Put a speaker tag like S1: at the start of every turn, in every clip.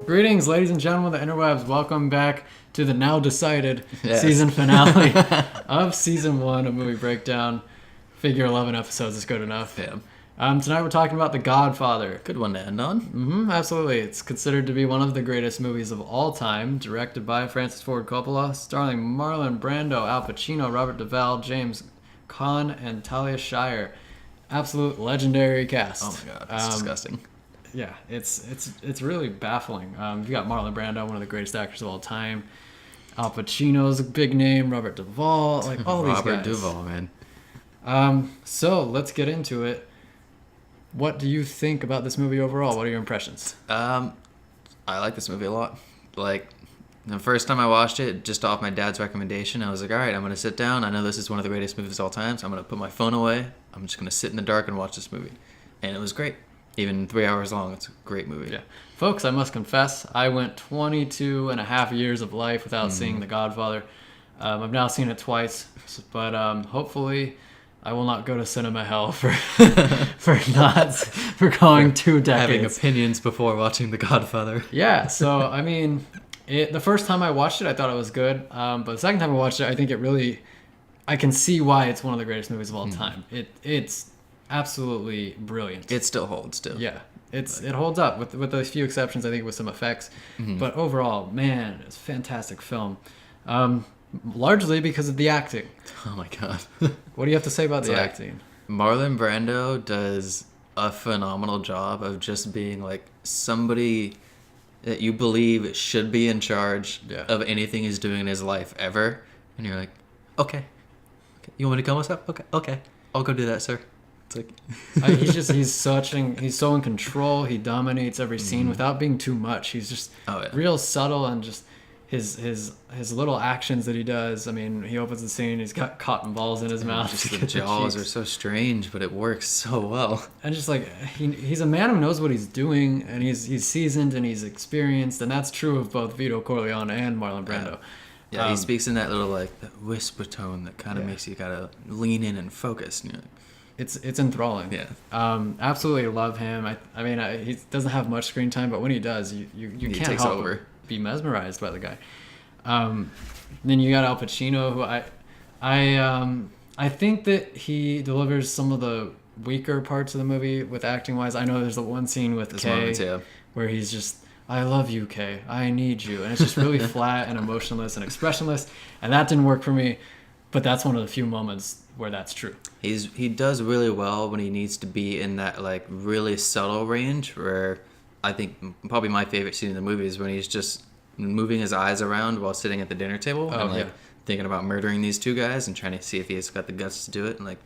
S1: Greetings, ladies and gentlemen of the interwebs. Welcome back to the now decided season finale of season 1 of Movie Breakdown. Figure 11 episodes is good enough.
S2: Yeah.
S1: Tonight we're talking about The Godfather.
S2: Good one to end on.
S1: Absolutely. It's considered to be one of the greatest movies of all time, directed by Francis Ford Coppola, starring Marlon Brando, Al Pacino, Robert Duvall, James Caan, and Talia Shire. Absolute legendary cast.
S2: Oh my god, that's disgusting.
S1: Yeah, it's really baffling. You got Marlon Brando, one of the greatest actors of all time. Al Pacino's a big name. Robert Duvall, like all these guys.
S2: Robert Duvall, man.
S1: So let's get into it. What do you think about this movie overall? What are your impressions?
S2: I like this movie a lot. Like, the first time I watched it, just off my dad's recommendation, I was like, all right, I'm going to sit down. I know this is one of the greatest movies of all time, so I'm going to put my phone away. I'm just going to sit in the dark and watch this movie. And it was great. Even 3 hours long, it's a great movie.
S1: Yeah. Folks, I must confess, I went 22 and a half years of life without seeing The Godfather. I've now seen it twice, but hopefully I will not go to cinema hell for going 2 decades.
S2: Having opinions before watching The Godfather.
S1: Yeah, so, I mean, the first time I watched it, I thought it was good. But the second time I watched it, I think I can see why it's one of the greatest movies of all time. It's absolutely brilliant.
S2: It still holds, still.
S1: Yeah, it holds up with a few exceptions, I think, with some effects. But overall, man, it's a fantastic film. Largely because of the acting.
S2: Oh my god.
S1: What do you have to say about the acting?
S2: Marlon Brando does a phenomenal job of just being like somebody that you believe should be in charge of anything he's doing in his life ever. And you're like, okay. You want me to kill myself? Okay. I'll go do that, sir. It's like
S1: he's so in control. He dominates every scene without being too much. He's just real subtle, and just his little actions that he does. I mean, he opens the scene, he's got cotton balls in his mouth.
S2: Just the jaws are so strange, but it works so well.
S1: And just like he's a man who knows what he's doing, and he's seasoned and he's experienced, and that's true of both Vito Corleone and Marlon Brando.
S2: Yeah, he speaks in that little like that whisper tone that kind of makes you gotta lean in and focus. You know?
S1: It's enthralling.
S2: Yeah.
S1: Absolutely love him. I mean, he doesn't have much screen time, but when he does, you can't help but be mesmerized by the guy. Then you got Al Pacino, who I think that he delivers some of the weaker parts of the movie with acting wise. I know there's the one scene with Kay where he's just, I love you, Kay. I need you. And it's just really flat and emotionless and expressionless. And that didn't work for me. But that's one of the few moments where that's true.
S2: He does really well when he needs to be in that like really subtle range, where I think probably my favorite scene in the movie is when he's just moving his eyes around while sitting at the dinner table and thinking about murdering these 2 guys and trying to see if he's got the guts to do it. And like,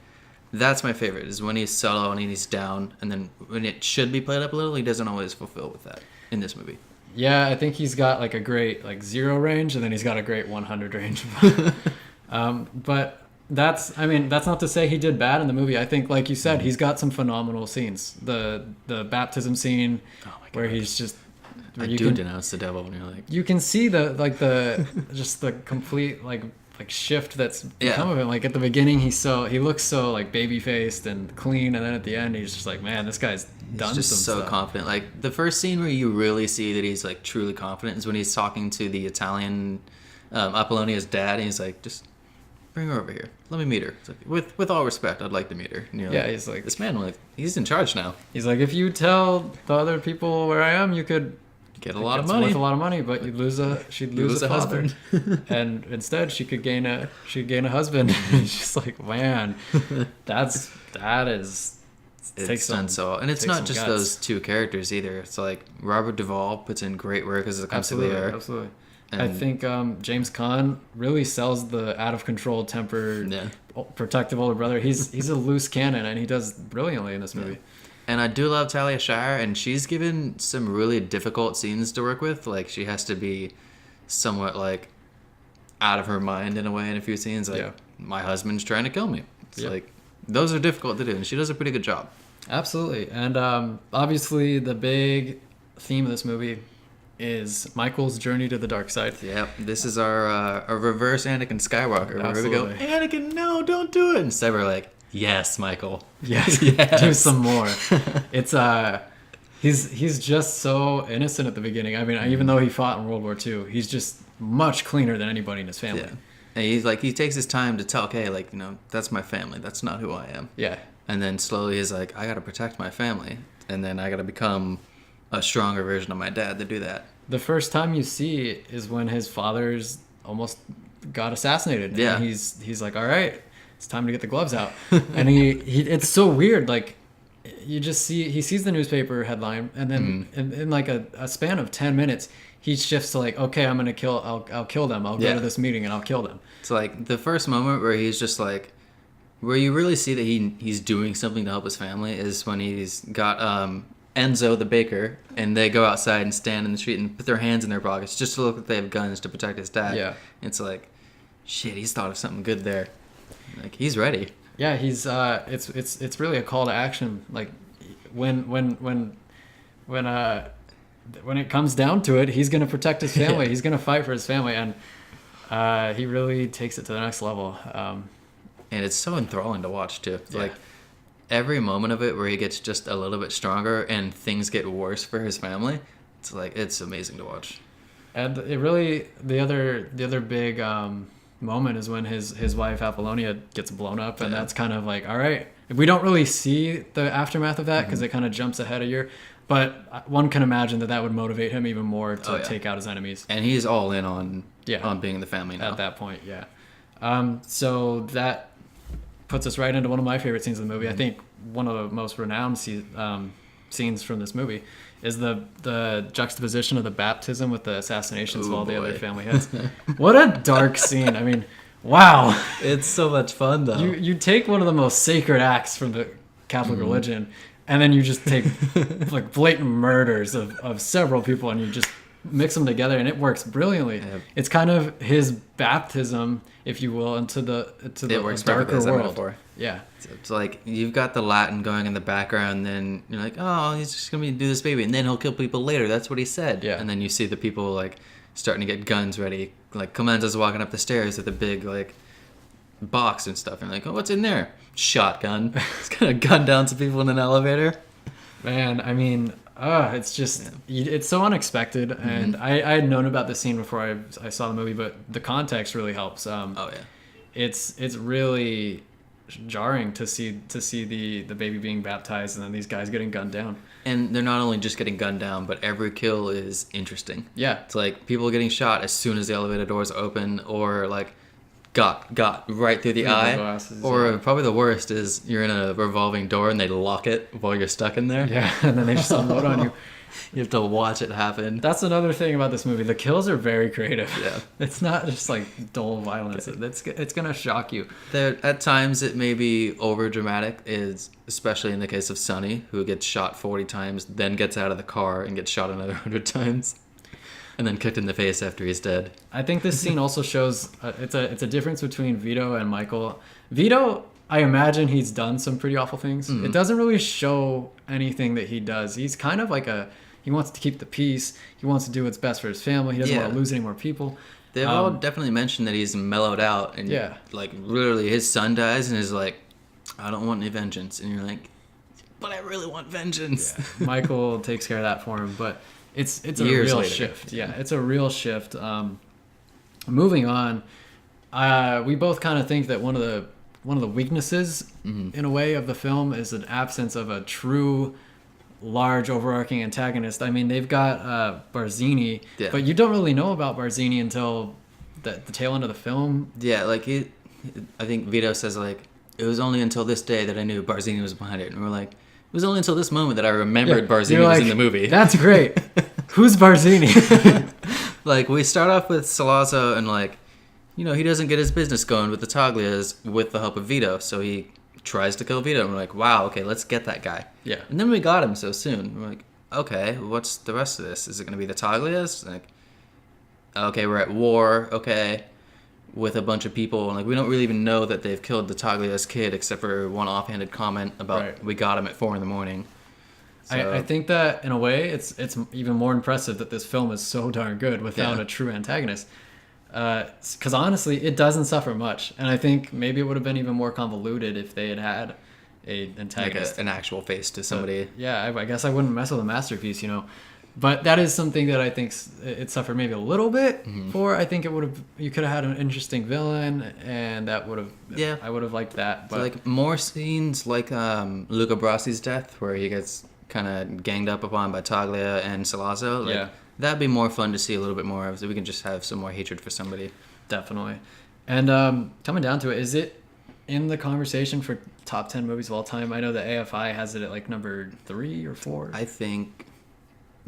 S2: that's my favorite, is when he's subtle and he's down, and then when it should be played up a little, he doesn't always fulfill with that in this movie.
S1: Yeah, I think he's got like a great like 0 range, and then he's got a great 100 range. But that's not to say he did bad in the movie. I think, like you said, he's got some phenomenal scenes. The baptism scene where he's just...
S2: I do denounce the devil when you're like...
S1: You can see the just the complete like shift that's become of him. Like at the beginning, he looks so like baby-faced and clean, and then at the end, he's just like, man, this guy's done
S2: just
S1: some
S2: so
S1: stuff.
S2: Confident. Like the first scene where you really see that he's like truly confident is when he's talking to the Italian Apollonia's dad, and he's like, just... bring her over here. Let me meet her. It's like, with all respect, I'd like to meet her. And you're
S1: he's like,
S2: this man, like, he's in charge now.
S1: He's like, if you tell the other people where I am, you could
S2: get a lot of money.
S1: Worth a lot of money, but she'd lose a husband. And instead, she'd gain a husband. He's just like, man, that is.
S2: It's done so, and it's not just those 2 characters either. It's like Robert Duvall puts in great work as it comes to the air.
S1: Absolutely. And I think James Caan really sells the out-of-control, tempered, protective older brother. He's a loose cannon, and he does brilliantly in this movie.
S2: And I do love Talia Shire, and she's given some really difficult scenes to work with. Like, she has to be somewhat, like, out of her mind in a way in a few scenes. Like, my husband's trying to kill me. It's like, those are difficult to do, and she does a pretty good job.
S1: Absolutely. And obviously, the big theme of this movie is Michael's journey to the dark side.
S2: Yep, this is our reverse Anakin Skywalker.
S1: Absolutely.
S2: Where we go, Anakin, no, don't do it. Instead, we're like, yes, Michael.
S1: Yes, yes. Do some more. It's He's just so innocent at the beginning. I mean, even though he fought in World War II, he's just much cleaner than anybody in his family.
S2: Yeah. And he's like, he takes his time to tell, okay, like, you know, that's my family. That's not who I am.
S1: Yeah.
S2: And then slowly he's like, I got to protect my family. And then I got to become a stronger version of my dad to do that.
S1: The first time you see is when his father's almost got assassinated.
S2: Yeah.
S1: And he's like, all right, it's time to get the gloves out. And he it's so weird. Like, you just see, he sees the newspaper headline, and then in like a span of 10 minutes, he shifts to like, okay, I'm going to I'll kill them. I'll go to this meeting and I'll kill them.
S2: It's like the first moment where he's just like, where you really see that he's doing something to help his family is when he's got Enzo the baker, and they go outside and stand in the street and put their hands in their pockets just to look like they have guns to protect his dad.
S1: Yeah.
S2: It's like, shit, he's thought of something good there. Like, he's ready.
S1: Yeah, he's it's really a call to action. Like, when it comes down to it, he's gonna protect his family. He's gonna fight for his family, and he really takes it to the next level.
S2: And it's so enthralling to watch too. Like, every moment of it where he gets just a little bit stronger and things get worse for his family, it's like, it's amazing to watch.
S1: And it really, the other big moment is when his wife Apollonia gets blown up, and that's kind of like, all right, we don't really see the aftermath of that because it kind of jumps ahead a year, but one can imagine that would motivate him even more to take out his enemies.
S2: And he's all in on being in the family now
S1: at that point. So that puts us right into one of my favorite scenes of the movie. I think one of the most renowned scenes from this movie is the juxtaposition of the baptism with the assassinations of all the other family heads. What a dark scene. I mean, wow.
S2: It's so much fun, though.
S1: You take one of the most sacred acts from the Catholic religion, and then you just take like blatant murders of several people, and you just mix them together, and it works brilliantly. Yeah. It's kind of his baptism, if you will, into the darker world. Yeah.
S2: It's like, you've got the Latin going in the background, then you're like, oh, he's just going to do this baby, and then he'll kill people later. That's what he said.
S1: Yeah.
S2: And then you see the people, like, starting to get guns ready. Like, Clemenza's walking up the stairs with a big, like, box and stuff. And you're like, oh, what's in there? Shotgun. He's going to gun down some people in an elevator.
S1: Man, I mean, it's just, it's so unexpected. And I had known about this scene before I saw the movie, but the context really helps. It's really jarring to see the baby being baptized and then these guys getting gunned down.
S2: And they're not only just getting gunned down, but every kill is interesting.
S1: Yeah.
S2: It's like people getting shot as soon as the elevator doors open, or like got right through the eye. Glasses, or probably the worst is you're in a revolving door and they lock it while you're stuck in there.
S1: Yeah, and then they just unload on you.
S2: You have to watch it happen.
S1: That's another thing about this movie. The kills are very creative.
S2: Yeah.
S1: It's not just like dull violence. It's going to shock you.
S2: At times it may be over dramatic, especially in the case of Sonny, who gets shot 40 times, then gets out of the car and gets shot another 100 times. And then kicked in the face after he's dead.
S1: I think this scene also shows it's a difference between Vito and Michael. Vito, I imagine he's done some pretty awful things. It doesn't really show anything that he does. He's kind of like he wants to keep the peace. He wants to do what's best for his family. He doesn't want to lose any more people.
S2: They've all definitely mentioned that he's mellowed out. And like, literally, his son dies and is like, I don't want any vengeance. And you're like, but I really want vengeance.
S1: Yeah. Michael takes care of that for him, but it's a real shift. Yeah, it's a real shift. Moving on, we both kind of think that one of the weaknesses, in a way, of the film is an absence of a true, large, overarching antagonist. I mean, they've got Barzini, but you don't really know about Barzini until the tail end of the film.
S2: Yeah, like I think Vito says, like, it was only until this day that I knew Barzini was behind it. And we're like, it was only until this moment that I remembered Barzini was in the movie.
S1: That's great. Who's Barzini?
S2: Like, we start off with Salazzo, and like, you know, he doesn't get his business going with the Taglias with the help of Vito, so he tries to kill Vito, and we're like, wow, okay, let's get that guy.
S1: Yeah.
S2: And then we got him so soon. We're like, okay, what's the rest of this? Is it going to be the Taglias? Like, okay, we're at war, okay, with a bunch of people, and like, we don't really even know that they've killed the Taglia's kid, except for one offhanded comment about we got him at 4 a.m. So,
S1: I think that, in a way, it's even more impressive that this film is so darn good without a true antagonist. Because honestly, it doesn't suffer much. And I think maybe it would have been even more convoluted if they had a antagonist,
S2: like an actual face to somebody.
S1: But, yeah, I guess I wouldn't mess with a masterpiece, But that is something that I think it suffered maybe a little bit for. I think you could have had an interesting villain, and that would have. Yeah, I would have liked that. But
S2: so like more scenes like Luca Brassi's death, where he gets kind of ganged up upon by Taglia and Salazzo. Like, that'd be more fun to see a little bit more of, so we can just have some more hatred for somebody.
S1: Definitely. And coming down to it, is it in the conversation for top 10 movies of all time? I know the AFI has it at like number 3 or 4.
S2: I think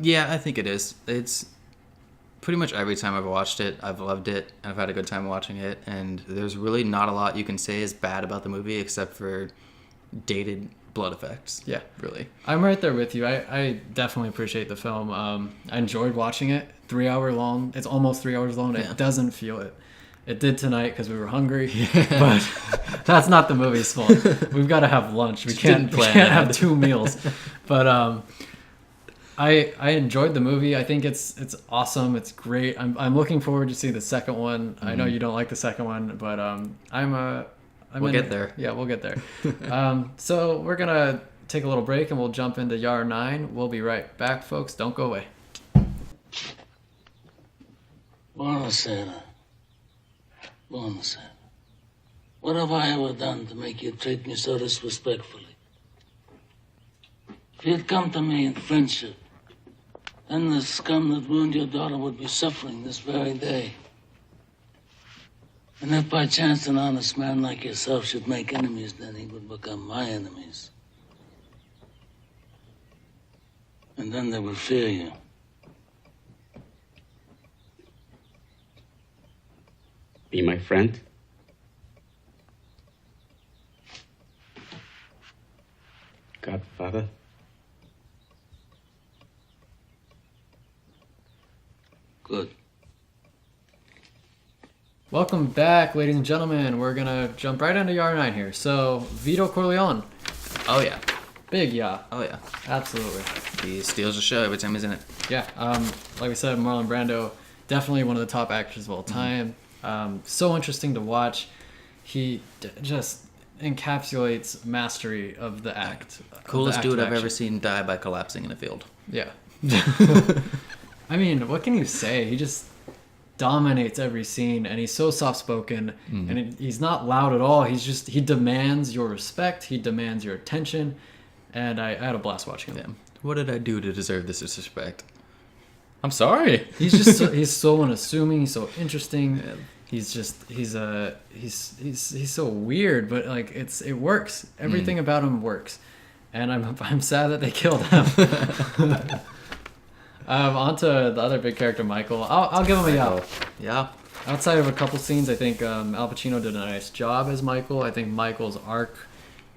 S2: it is. It's pretty much every time I've watched it, I've loved it. I've had a good time watching it, and there's really not a lot you can say is bad about the movie except for dated blood effects.
S1: Yeah,
S2: really.
S1: I'm right there with you. I definitely appreciate the film. I enjoyed watching it. 3 hour long. It's almost 3 hours long. It doesn't feel it. It did tonight because we were hungry, but that's not the movie's fault. We've got to have lunch. We can't have 2 meals. But I enjoyed the movie. I think it's awesome. It's great. I'm looking forward to see the second one. I know you don't like the second one, but
S2: we'll get there.
S1: Yeah, we'll get there. So we're gonna take a little break and we'll jump into Yar 9. We'll be right back, folks. Don't go away.
S3: Buonasera. Buonasera. What have I ever done to make you treat me so disrespectfully? If you'd come to me in friendship, then the scum that ruined your daughter would be suffering this very day. And if by chance an honest man like yourself should make enemies, then he would become my enemies. And then they would fear you.
S4: Be my friend? Godfather?
S3: Good.
S1: Welcome back, ladies and gentlemen. We're gonna jump right into Yar 9 here. So, Vito Corleone.
S2: Oh yeah.
S1: Big
S2: Oh yeah.
S1: Absolutely.
S2: He steals the show every time he's in it.
S1: Yeah. Like we said, Marlon Brando, definitely one of the top actors of all time. So interesting to watch. He just encapsulates mastery of the act.
S2: Coolest dude I've ever seen die by collapsing in a field.
S1: Yeah. I mean, what can you say? He just dominates every scene, and he's so soft-spoken, and he's not loud at all. He demands your respect. He demands your attention, and I had a blast watching him.
S2: Yeah. What did I do to deserve this disrespect? I'm sorry.
S1: He's so unassuming. He's so interesting.
S2: Yeah.
S1: He's so weird, but like it works. Everything about him works, and I'm sad that they killed him. On to the other big character, Michael. I'll give him a yell.
S2: Yeah.
S1: Outside of a couple scenes, I think Al Pacino did a nice job as Michael. I think Michael's arc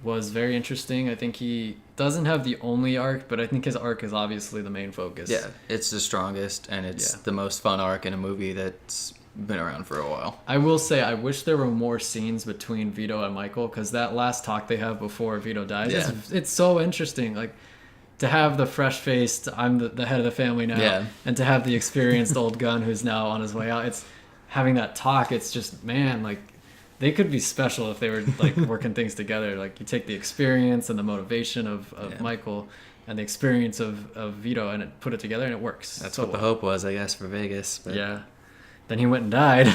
S1: was very interesting. I think he doesn't have the only arc, but I think his arc is obviously the main focus.
S2: Yeah, it's the strongest, and it's the most fun arc in a movie that's been around for a while.
S1: I will say, I wish there were more scenes between Vito and Michael, because that last talk they have before Vito dies, it's so interesting. Like, to have the fresh-faced, I'm the head of the family now, and to have the experienced old gun who's now on his way out, it's having that talk. It's just, man, like, they could be special if they were like working things together. Like, you take the experience and the motivation of Michael and the experience of Vito and put it together, and it works.
S2: That's what the hope was, I guess, for Vegas. But...
S1: yeah. Then he went and died.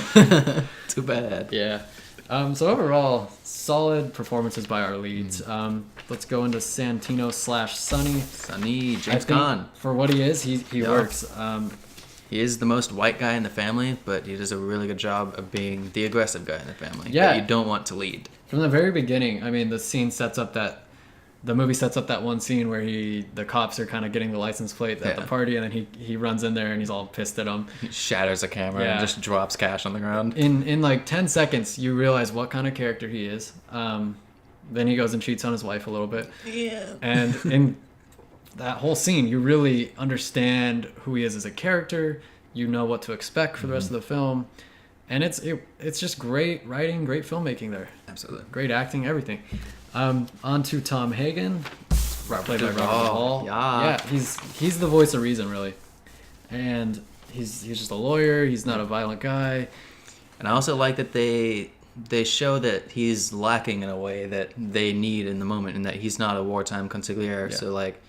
S2: Too bad.
S1: Yeah. So overall, solid performances by our leads. Let's go into Santino / Sonny.
S2: Sonny, James Caan.
S1: For what he is, he works.
S2: He is the most white guy in the family, but he does a really good job of being the aggressive guy in the family.
S1: Yeah.
S2: That you don't want to lead.
S1: From the very beginning, I mean, the movie sets up that one scene where the cops are kind of getting the license plate at the party, and then he runs in there and he's all pissed at them.
S2: He shatters a camera and just drops cash on the ground.
S1: In like 10 seconds, you realize what kind of character he is. Then he goes and cheats on his wife a little bit. Yeah. And in that whole scene, you really understand who he is as a character. You know what to expect for the rest of the film. And it's just great writing, great filmmaking there.
S2: Absolutely.
S1: Great acting, everything. On to Tom Hagen, played by Robert Hall. Yeah, he's the voice of reason, really. And he's just a lawyer. He's not a violent guy.
S2: And I also like that they they show that he's lacking in a way that they need in the moment, and that he's not a wartime consigliere.
S1: Yeah.
S2: So like,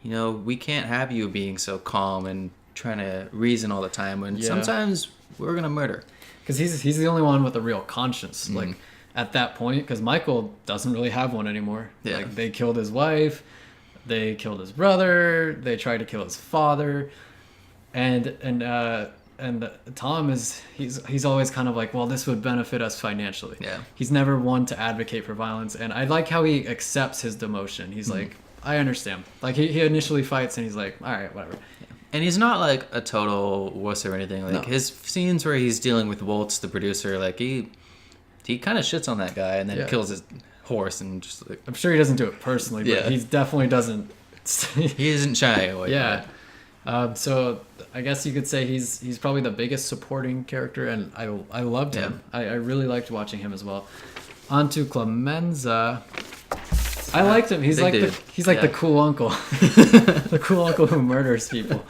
S2: you know, we can't have you being so calm and trying to reason all the time when sometimes we're gonna murder.
S1: Because he's the only one with a real conscience. Like at that point, because Michael doesn't really have one anymore.
S2: Yeah.
S1: Like they killed his wife, they killed his brother, they tried to kill his father, and Tom he's always kind of like, well, this would benefit us financially.
S2: Yeah.
S1: He's never one to advocate for violence, and I like how he accepts his demotion. He's like, I understand. Like he initially fights, and he's like, all right, whatever.
S2: And he's not like a total wuss or anything. Like his scenes where he's dealing with Waltz, the producer, like he kind of shits on that guy and then kills his horse and just like.
S1: I'm sure he doesn't do it personally, but he definitely doesn't.
S2: He isn't shy away.
S1: Yeah. So I guess you could say he's probably the biggest supporting character, and I loved him. I really liked watching him as well. On to Clemenza. I liked him. He's like the cool uncle, the cool uncle who murders people,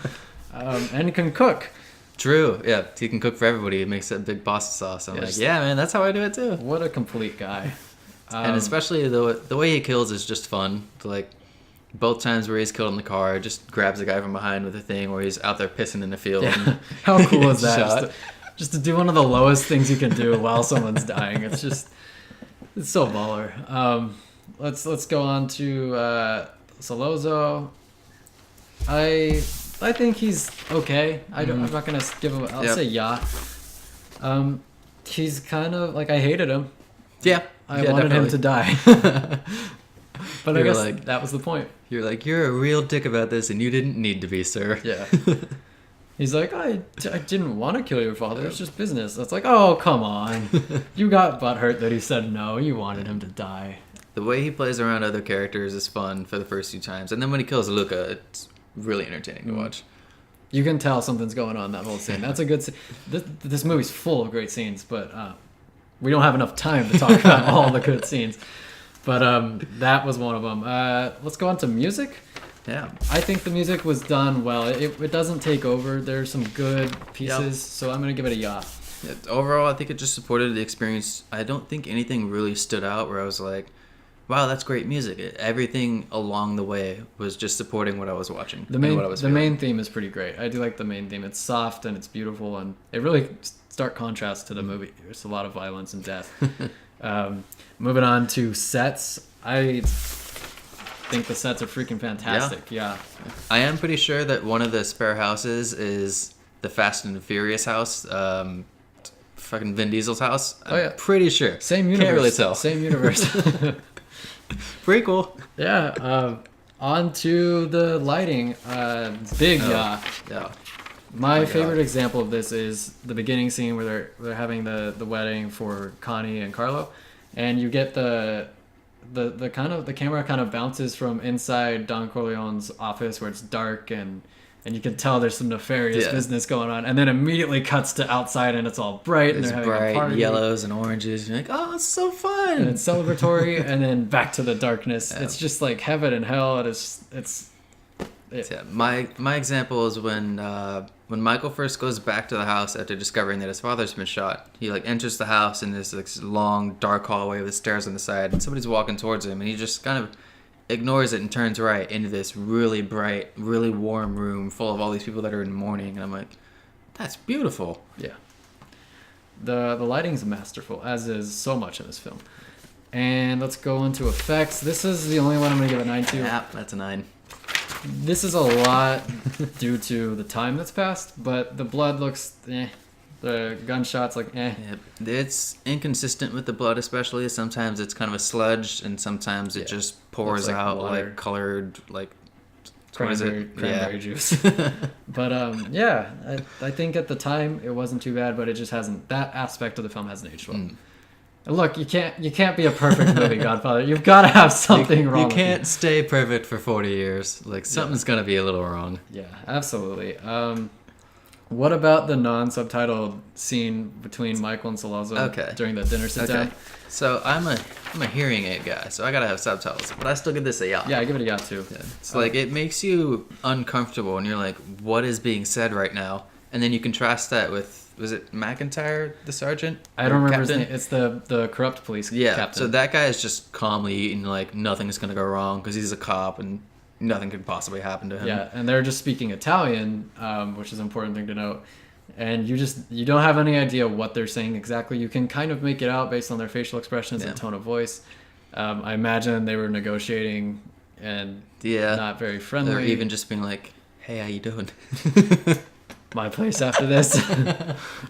S1: and can cook.
S2: True. Yeah, he can cook for everybody. He makes that big pasta sauce. I'm like, yeah, man, that's how I do it too.
S1: What a complete guy.
S2: And especially the way he kills is just fun. Like both times where he's killed in the car, just grabs a guy from behind with a thing, where he's out there pissing in the field.
S1: Yeah.
S2: And
S1: How cool is that? Just to do one of the lowest things you can do while someone's dying. It's so baller. Let's go on to Salozzo. I think he's okay. I'm not gonna give him. I'll say yeah. He's kind of like, I hated him.
S2: Yeah,
S1: I wanted him to die. But I guess like, that was the point.
S2: You're like, you're a real dick about this, and you didn't need to be, sir.
S1: Yeah. He's like, I didn't want to kill your father. It's just business. That's like, oh, come on. You got butthurt that he said no. You wanted him to die.
S2: The way he plays around other characters is fun for the first few times. And then when he kills Luca, it's really entertaining to watch.
S1: You can tell something's going on that whole scene. That's a good scene. This movie's full of great scenes, but we don't have enough time to talk about all the good scenes. But that was one of them. Let's go on to music.
S2: Yeah.
S1: I think the music was done well. It doesn't take over. There's some good pieces, so I'm going to give it a yeah.
S2: Overall, I think it just supported the experience. I don't think anything really stood out where I was like, wow, that's great music. Everything along the way was just supporting what I was watching.
S1: The main theme is pretty great. I do like the main theme. It's soft and it's beautiful, and it really stark contrast to the movie. There's a lot of violence and death. Moving on to sets. I think the sets are freaking fantastic. Yeah.
S2: I am pretty sure that one of the spare houses is the Fast and the Furious house. Fucking Vin Diesel's house. I'm pretty sure.
S1: Same universe.
S2: Can't really tell.
S1: Same universe.
S2: Pretty cool.
S1: Yeah. On to the lighting. Big yeah. My favorite example of this is the beginning scene where they're having the wedding for Connie and Carlo, and you get the camera kind of bounces from inside Don Corleone's office where it's dark and you can tell there's some nefarious business going on, and then immediately cuts to outside and it's all bright and they're having a party.
S2: Yellows and oranges. You're like, oh, it's so fun.
S1: And it's celebratory, and then back to the darkness. Yeah. It's just like heaven and hell.
S2: My example is when Michael first goes back to the house after discovering that his father's been shot. He like enters the house and there's this long dark hallway with stairs on the side, and somebody's walking towards him, and he just kind of ignores it and turns right into this really bright, really warm room full of all these people that are in mourning. And I'm like, that's beautiful.
S1: Yeah. The lighting's masterful, as is so much in this film. And let's go into effects. This is the only one I'm going to give a 9 to.
S2: Yeah, that's a 9.
S1: This is a lot due to the time that's passed, but the blood looks The gunshots, like, eh.
S2: Yeah, it's inconsistent with the blood, especially. Sometimes it's kind of a sludge, and sometimes it just pours like out water. Like colored, like
S1: cranberry juice. But I think at the time it wasn't too bad, but it just hasn't. That aspect of the film hasn't aged well. Look, you can't be a perfect movie, Godfather. You've got to have something wrong.
S2: You can't stay perfect for 40 years. Like something's gonna be a little wrong.
S1: Yeah, absolutely. What about the non-subtitled scene between Michael and Salazzo during the dinner sit-down?
S2: So I'm a hearing aid guy, so I gotta have subtitles, but I still give this a yeah.
S1: Yeah, I give it a yeah too.
S2: Yeah. It's like it makes you uncomfortable, and you're like, what is being said right now? And then you contrast that with, was it McIntyre, the sergeant?
S1: I don't remember
S2: captain?
S1: his name. It's the corrupt police captain.
S2: So that guy is just calmly eating, like nothing's going to go wrong because he's a cop and nothing could possibly happen to him.
S1: Yeah, and they're just speaking Italian, which is an important thing to note. And you don't have any idea what they're saying exactly. You can kind of make it out based on their facial expressions and tone of voice. I imagine they were negotiating and not very friendly.
S2: Or even just being like, hey, how you doing?
S1: My place after this.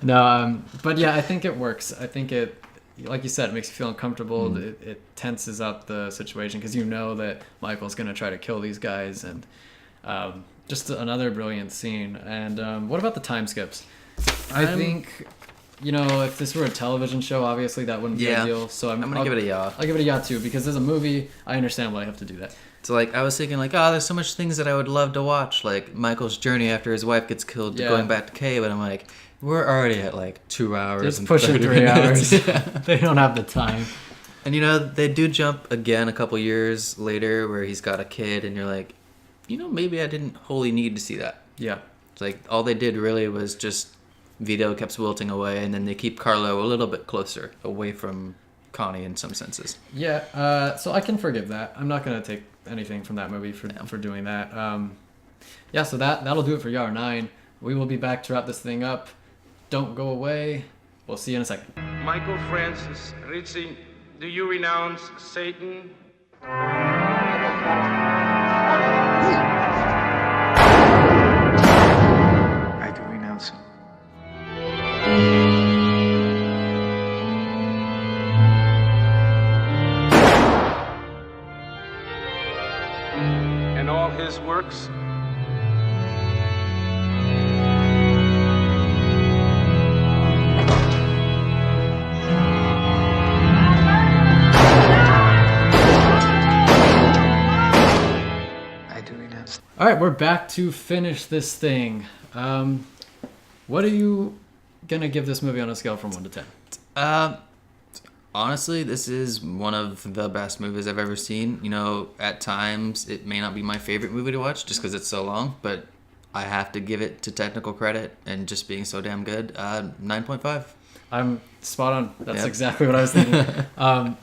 S1: No, but yeah, I think it works. I think it, like you said, it makes you feel uncomfortable. It tenses up the situation because you know that Michael's going to try to kill these guys. And just another brilliant scene. And what about the time skips? I think, if this were a television show, obviously that wouldn't be a deal. So I'm going to
S2: give it a yeah.
S1: I'll give it a yeah, too, because as a movie, I understand why I have to do that.
S2: So, like, I was thinking, like, there's so much things that I would love to watch, like Michael's journey after his wife gets killed, going back to Kay, but I'm like, we're already at, like, 2 hours
S1: Just
S2: and
S1: pushing
S2: 30
S1: 3
S2: minutes.
S1: hours. They don't have the time.
S2: And, they do jump again a couple years later where he's got a kid, and you're like, maybe I didn't wholly need to see that.
S1: Yeah.
S2: It's like, all they did really was just Vito kept wilting away, and then they keep Carlo a little bit closer, away from Connie in some senses.
S1: Yeah, so I can forgive that. I'm not going to take anything from that movie for doing that. So that'll do it for Yar 9. We will be back to wrap this thing up. Don't go away. We'll see you in a second.
S5: Michael Francis Rizzi, do you renounce Satan?
S6: I do renounce him.
S5: And all his works?
S6: I do renounce.
S1: All right, we're back to finish this thing. What are you going to give this movie on a scale from 1 to 10?
S2: Honestly, this is one of the best movies I've ever seen. At times it may not be my favorite movie to watch just because it's so long, but I have to give it to technical credit and just being so damn good. 9.5.
S1: I'm spot on. That's exactly what I was thinking.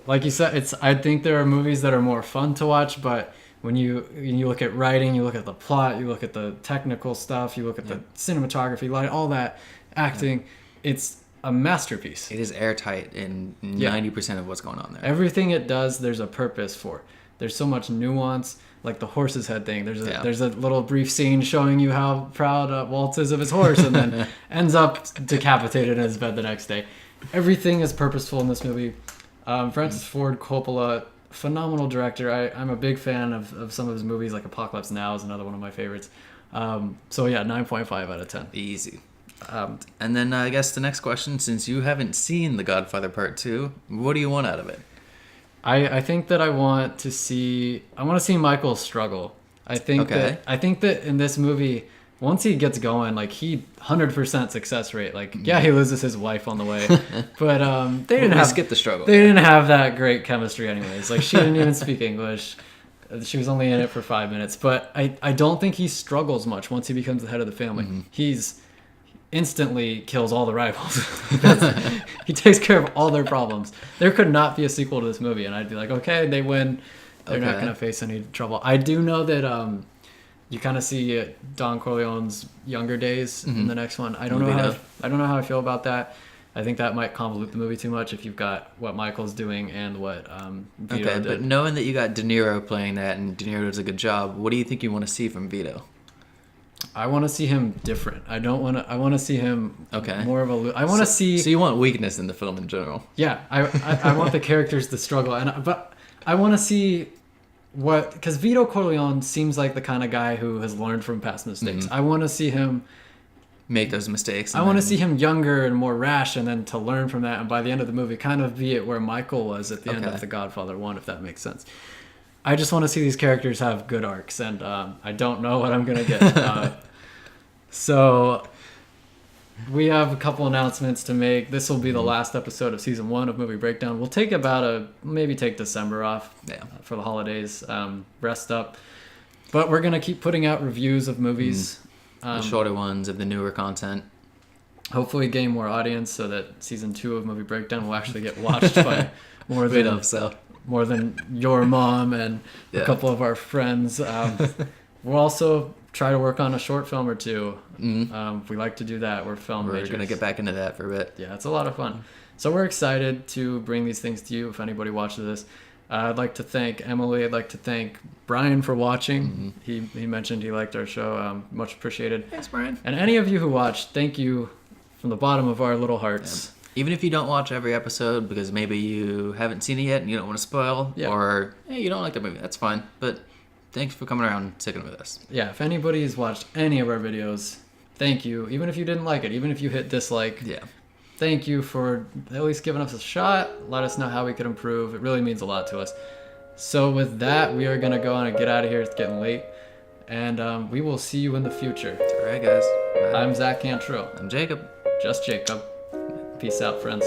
S1: Like you said, I think there are movies that are more fun to watch, but when you look at writing, you look at the plot, you look at the technical stuff, you look at the cinematography, light, all that, acting, it's a masterpiece.
S2: It is airtight in 90% of what's going on there.
S1: Everything it does, there's a purpose for. There's so much nuance, like the horse's head thing. There's a little brief scene showing you how proud Waltz is of his horse, and then ends up decapitated in his bed the next day. Everything is purposeful in this movie. Francis Ford Coppola, phenomenal director. I'm a big fan of some of his movies, like Apocalypse Now is another one of my favorites. 9.5 out of 10.
S2: Easy. And then I guess the next question, since you haven't seen The Godfather Part 2, what do you want out of it?
S1: I think that I want to see Michael struggle. I think that in this movie, once he gets going, like, he 100% success rate. Like, he loses his wife on the way, but they didn't
S2: skip the struggle.
S1: They didn't have that great chemistry, anyways. Like, she didn't even speak English. She was only in it for 5 minutes, but I don't think he struggles much once he becomes the head of the family. He's instantly kills all the rivals. He takes care of all their problems. There could not be a sequel to this movie, and I'd be like, okay, they win. They're not going to face any trouble. I do know that you kind of see Don Corleone's younger days in the next one. I don't know how I feel about that. I think that might convolute the movie too much if you've got what Michael's doing and what Vito did.
S2: But knowing that you got De Niro playing that and De Niro does a good job, what do you think you want to see from Vito?
S1: I want to see him different. I want to see him more of a. I want to see.
S2: So you want weakness in the film in general?
S1: Yeah, I want the characters to struggle, but I want to see because Vito Corleone seems like the kind of guy who has learned from past mistakes. I want to see him
S2: make those mistakes.
S1: I want to see him younger and more rash, and then to learn from that, and by the end of the movie, kind of be it where Michael was at the end of The Godfather 1, if that makes sense. I just want to see these characters have good arcs, and I don't know what I'm going to get. So we have a couple announcements to make. This will be the last episode of Season 1 of Movie Breakdown. We'll take maybe take December off for the holidays, rest up. But we're going to keep putting out reviews of movies.
S2: The shorter ones of the newer content.
S1: Hopefully gain more audience so that season 2 of Movie Breakdown will actually get watched by more than your mom and a couple of our friends. We'll also try to work on a short film or two. We like to do that. We're
S2: going to get back into that for a bit.
S1: Yeah, it's a lot of fun. So we're excited to bring these things to you if anybody watches this. I'd like to thank Emily. I'd like to thank Brian for watching. He mentioned he liked our show. Much appreciated.
S2: Thanks, Brian.
S1: And any of you who watched, thank you from the bottom of our little hearts.
S2: Yeah. Even if you don't watch every episode because maybe you haven't seen it yet and you don't want to spoil, or hey, you don't like the movie, that's fine. But thanks for coming around and sticking with us.
S1: Yeah, if anybody's watched any of our videos, thank you. Even if you didn't like it, even if you hit dislike, thank you for at least giving us a shot. Let us know how we could improve. It really means a lot to us. So with that, we are going to go on and get out of here. It's getting late. And we will see you in the future.
S2: All right, guys. Bye.
S1: I'm Zach Cantrell.
S2: I'm Jacob.
S1: Just Jacob. Peace out, friends.